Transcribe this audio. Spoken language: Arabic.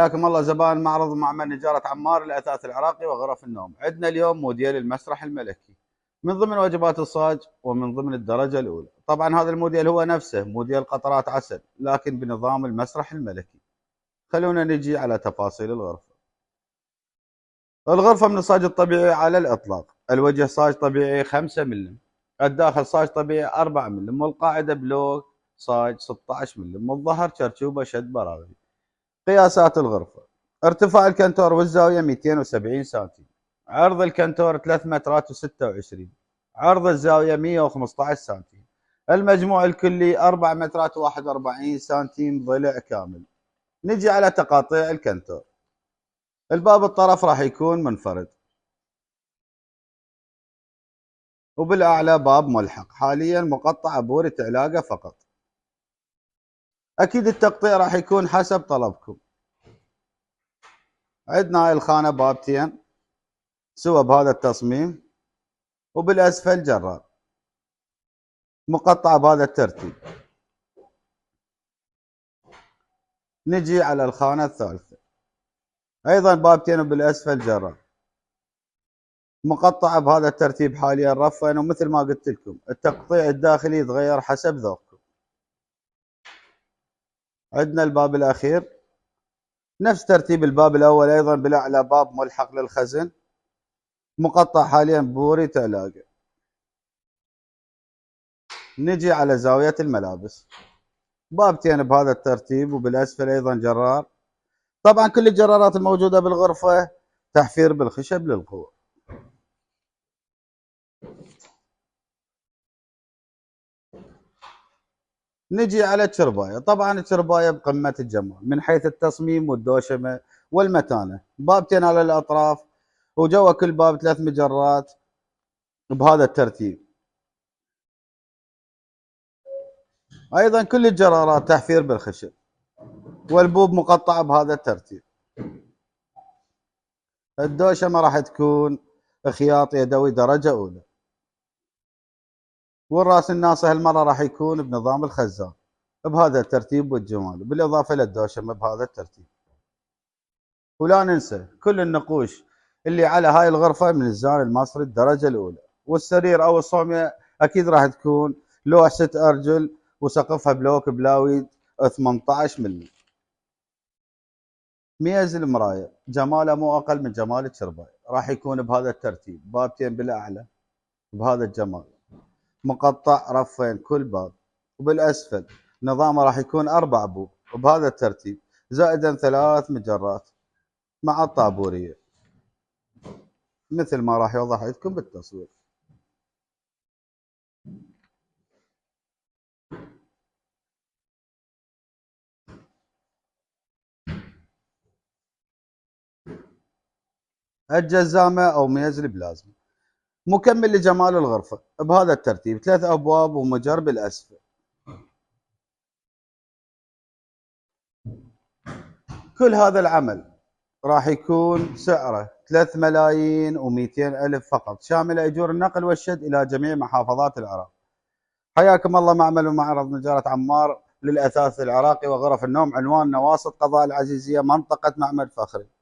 حياكم الله زبائن معرض معمل نجارة عمار للأثاث العراقي وغرف النوم. عندنا اليوم موديل المسرح الملكي من ضمن وجبات الصاج ومن ضمن الدرجة الأولى. طبعا هذا الموديل هو نفسه موديل قطرات عسل لكن بنظام المسرح الملكي. خلونا نجي على تفاصيل الغرفة. الغرفة من الصاج الطبيعي على الإطلاق. الوجه صاج طبيعي 5 ملم، الداخل صاج طبيعي 4 ملم، والقاعدة بلوك صاج 16 ملم، والظهر شرشوبة شد براغي. قياسات الغرفة: ارتفاع الكنتور والزاوية 270 سنتي، عرض الكنتور 3 مترات و26، عرض الزاوية 115 سنتي، المجموع الكلي 4 مترات و41 سنتي ضلع كامل. نجي على تقاطيع الكنتور. الباب الطرف راح يكون منفرد، وبالأعلى باب ملحق حاليا مقطع بورة علاقة فقط. أكيد التقطيع راح يكون حسب طلبكم. عندنا هاي الخانة بابتين سوى بهذا التصميم، وبالأسفل جرار مقطعة بهذا الترتيب. نجي على الخانة الثالثة، أيضا بابتين وبالأسفل جرار مقطعة بهذا الترتيب حاليا رفا، ومثل ما قلت لكم التقطيع الداخلي يتغير حسب ذوقكم. عندنا الباب الأخير نفس ترتيب الباب الأول، أيضا بالأعلى باب ملحق للخزن مقطع حاليا بوري تلاقة. نجي على زاوية الملابس، بابتين بهذا الترتيب وبالأسفل أيضا جرار. طبعا كل الجرارات الموجودة بالغرفة تحفير بالخشب للقوة. نجي على الترباية. طبعا الترباية بقمة الجمال من حيث التصميم والدوشمة والمتانة. بابتين على الأطراف، وجوا كل باب 3 مجرات بهذا الترتيب. أيضا كل الجرارات تحفير بالخشب، والبوب مقطعة بهذا الترتيب. الدوشمة راح تكون خياط يدوي درجة أولى، والراس الناصع هالمرة راح يكون بنظام الخزان بهذا الترتيب والجمال، بالإضافة للدوشمة بهذا الترتيب. ولا ننسى كل النقوش اللي على هاي الغرفة من الزان المصري الدرجة الأولى. والسرير أو الصومية أكيد راح تكون لوح 6 أرجل، وسقفها بلوك بلاويد 18 ملم. ميز المراية جماله مو أقل من جمال الترباية، راح يكون بهذا الترتيب. بابتين بالأعلى بهذا الجمال مقطع رفين كل باب، وبالأسفل نظامه راح يكون 4 بوب وبهذا الترتيب، زائدا 3 مجرات مع الطابورية مثل ما راح يوضح لكم بالتصوير. الجزامة أو ميز البلازما مكمل لجمال الغرفة بهذا الترتيب، 3 أبواب ومجر بالأسفل. كل هذا العمل راح يكون سعره 3 ملايين و200 ألف فقط، شامل أجور النقل والشد إلى جميع محافظات العراق. حياكم الله معمل ومعرض نجارة عمار للأثاث العراقي وغرف النوم. عنوان نواصي قضاء العزيزية، منطقة معمل فخري.